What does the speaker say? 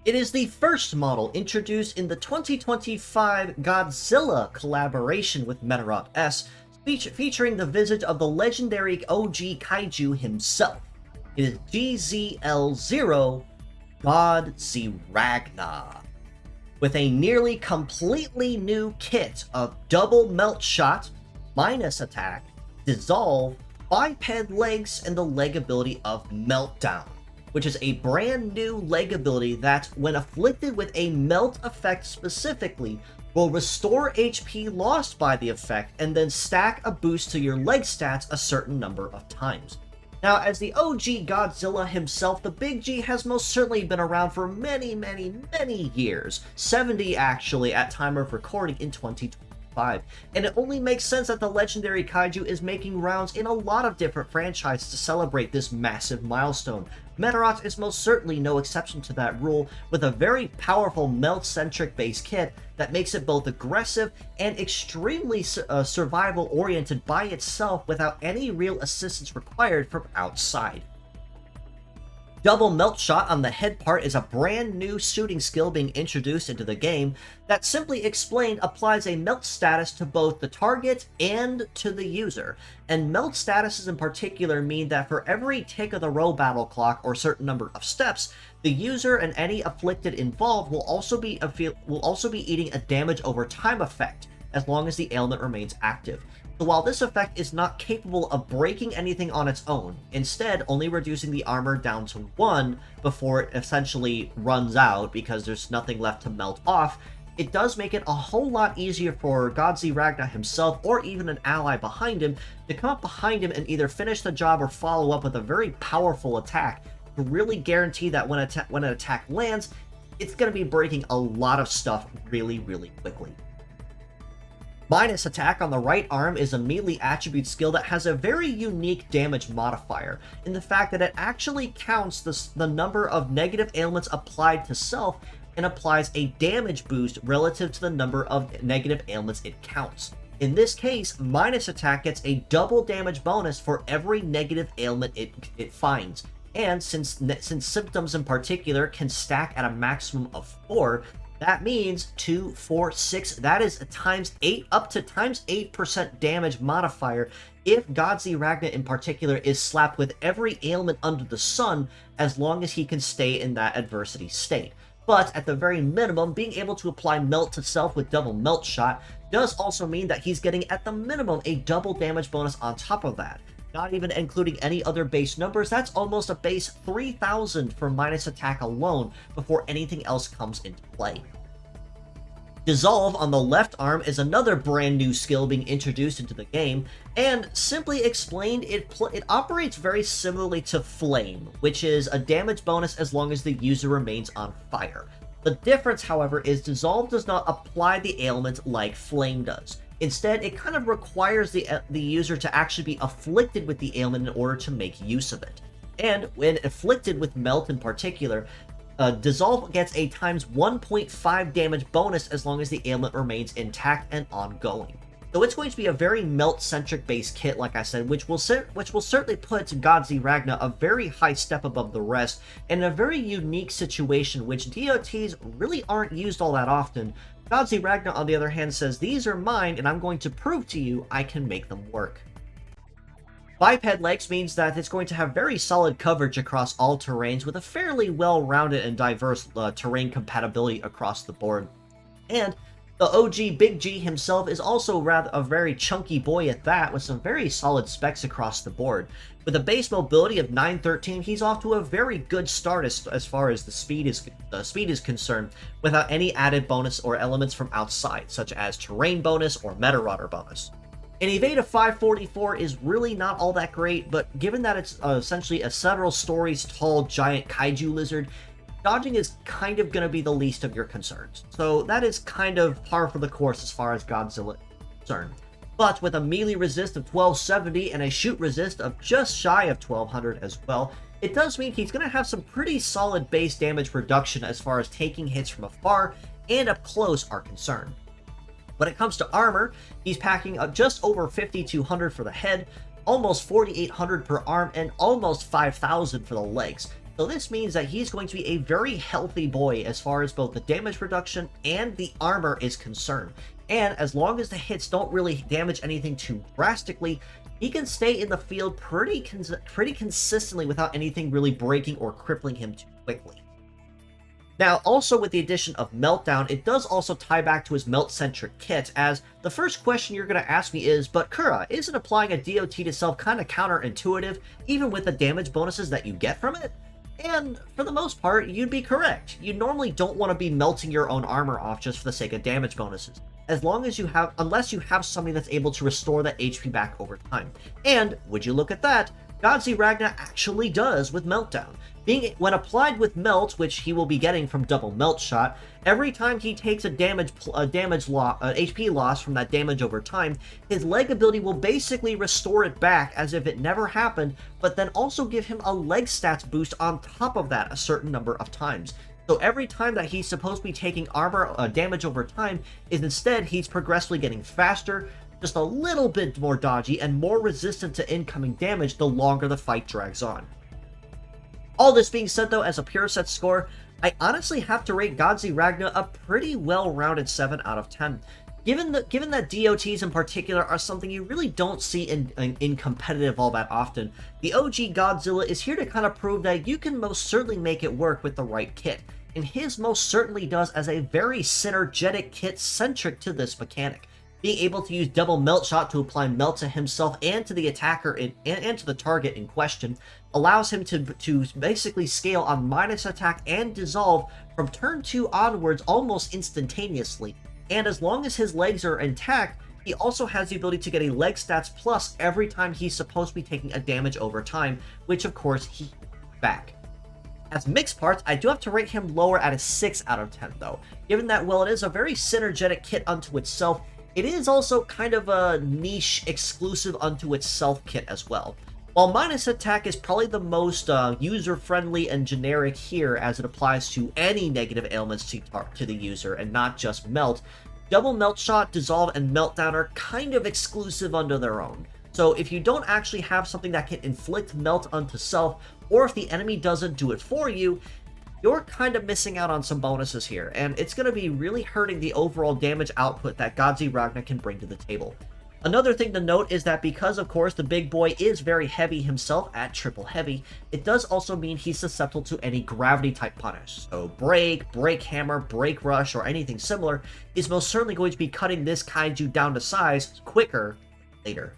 It is the first model introduced in the 2025 Godzilla collaboration with Medarot S, featuring the visage of the legendary OG Kaiju himself. It is GZL00 Godziragna, with a nearly completely new kit of double melt shot, minus attack, dissolve, biped legs, and the leg ability of Meltdown, which is a brand new leg ability that, when afflicted with a melt effect specifically, will restore HP lost by the effect and then stack a boost to your leg stats a certain number of times. Now, as the OG Godzilla himself, the Big G has most certainly been around for many years, 70 actually at time of recording in 2025, and it only makes sense that the legendary kaiju is making rounds in a lot of different franchises to celebrate this massive milestone. Medarot is most certainly no exception to that rule, with a very powerful melt-centric base kit that makes it both aggressive and extremely survival-oriented by itself without any real assistance required from outside. Double Melt Shot on the head part is a brand new shooting skill being introduced into the game that, simply explained, applies a melt status to both the target and to the user. And melt statuses in particular mean that for every tick of the Robattle clock or certain number of steps, the user and any afflicted involved will also be eating a damage over time effect as long as the ailment remains active. So while this effect is not capable of breaking anything on its own, instead only reducing the armor down to 1 before it essentially runs out because there's nothing left to melt off, it does make it a whole lot easier for Godziragna himself, or even an ally behind him, to come up behind him and either finish the job or follow up with a very powerful attack to really guarantee that when an attack lands, it's going to be breaking a lot of stuff really quickly. Minus attack on the right arm is a melee attribute skill that has a very unique damage modifier, in the fact that it actually counts the number of negative ailments applied to self and applies a damage boost relative to the number of negative ailments it counts. In this case, minus attack gets a double damage bonus for every negative ailment it finds, and since symptoms in particular can stack at a maximum of 4, that means 2, 4, 6, that is a times 8, up to times 8% damage modifier if Godziragna in particular is slapped with every ailment under the sun, as long as he can stay in that adversity state. But at the very minimum, being able to apply melt to self with double melt shot does also mean that he's getting at the minimum a double damage bonus on top of that. Not even including any other base numbers, that's almost a base 3,000 for minus attack alone before anything else comes into play. Dissolve on the left arm is another brand new skill being introduced into the game, and simply explained, it operates very similarly to Flame, which is a damage bonus as long as the user remains on fire. The difference, however, is Dissolve does not apply the ailment like Flame does. Instead, it kind of requires the user to actually be afflicted with the ailment in order to make use of it. And when afflicted with Melt in particular, Dissolve gets a times 1.5 damage bonus as long as the ailment remains intact and ongoing. So it's going to be a very melt-centric base kit, like I said, which will certainly put Godziragna a very high step above the rest, in a very unique situation which DOTs really aren't used all that often. Godziragna, on the other hand, says, "These are mine, and I'm going to prove to you I can make them work." Biped legs means that it's going to have very solid coverage across all terrains, with a fairly well-rounded and diverse terrain compatibility across the board. And the OG Big G himself is also rather a very chunky boy at that, with some very solid specs across the board. With a base mobility of 913, he's off to a very good start as far as the speed is concerned, without any added bonus or elements from outside, such as terrain bonus or Medarot bonus. An evade of 544 is really not all that great, but given that it's essentially a several stories tall giant kaiju lizard, dodging is kind of going to be the least of your concerns. So that is kind of par for the course as far as Godzilla is concerned. But with a melee resist of 1270 and a shoot resist of just shy of 1200 as well, it does mean he's going to have some pretty solid base damage reduction as far as taking hits from afar and up close are concerned. When it comes to armor, he's packing up just over 5,200 for the head, almost 4,800 per arm, and almost 5,000 for the legs. So this means that he's going to be a very healthy boy as far as both the damage reduction and the armor is concerned. And as long as the hits don't really damage anything too drastically, he can stay in the field pretty consistently without anything really breaking or crippling him too quickly. Now, also with the addition of Meltdown, it does also tie back to his Melt-centric kit, as the first question you're going to ask me is, but Kura, isn't applying a DOT to self kind of counterintuitive, even with the damage bonuses that you get from it? And for the most part, you'd be correct. You normally don't want to be melting your own armor off just for the sake of damage bonuses, unless you have somebody that's able to restore that HP back over time. And, would you look at that, Godziragna actually does with Meltdown. When applied with Melt, which he will be getting from double Melt Shot, every time he takes a HP loss from that damage over time, his leg ability will basically restore it back as if it never happened, but then also give him a leg stats boost on top of that a certain number of times. So every time that he's supposed to be taking armor damage over time, instead he's progressively getting faster, just a little bit more dodgy, and more resistant to incoming damage the longer the fight drags on. All this being said though, as a pure set score, I honestly have to rate Godziragna a pretty well-rounded 7 out of 10. Given that DOTs in particular are something you really don't see in competitive all that often, the OG Godzilla is here to kind of prove that you can most certainly make it work with the right kit, and his most certainly does as a very synergetic kit centric to this mechanic. Being able to use double Melt Shot to apply Melt to himself and to the attacker and to the target in question allows him to basically scale on minus attack and dissolve from turn 2 onwards almost instantaneously. And as long as his legs are intact, he also has the ability to get a leg stats plus every time he's supposed to be taking a damage over time, which of course he back. As mixed parts, I do have to rate him lower at a 6 out of 10 though, given that while it is a very synergetic kit unto itself, it is also kind of a niche exclusive unto itself kit as well. While minus attack is probably the most user-friendly and generic here as it applies to any negative ailments to the user and not just Melt, double Melt Shot, Dissolve, and Meltdown are kind of exclusive unto their own. So if you don't actually have something that can inflict Melt unto self, or if the enemy doesn't do it for you, you're kind of missing out on some bonuses here, and it's going to be really hurting the overall damage output that Godziragna can bring to the table. Another thing to note is that because, of course, the big boy is very heavy himself at triple heavy, it does also mean he's susceptible to any gravity-type punish. So Break, Break Hammer, Break Rush, or anything similar is most certainly going to be cutting this kaiju down to size quicker later.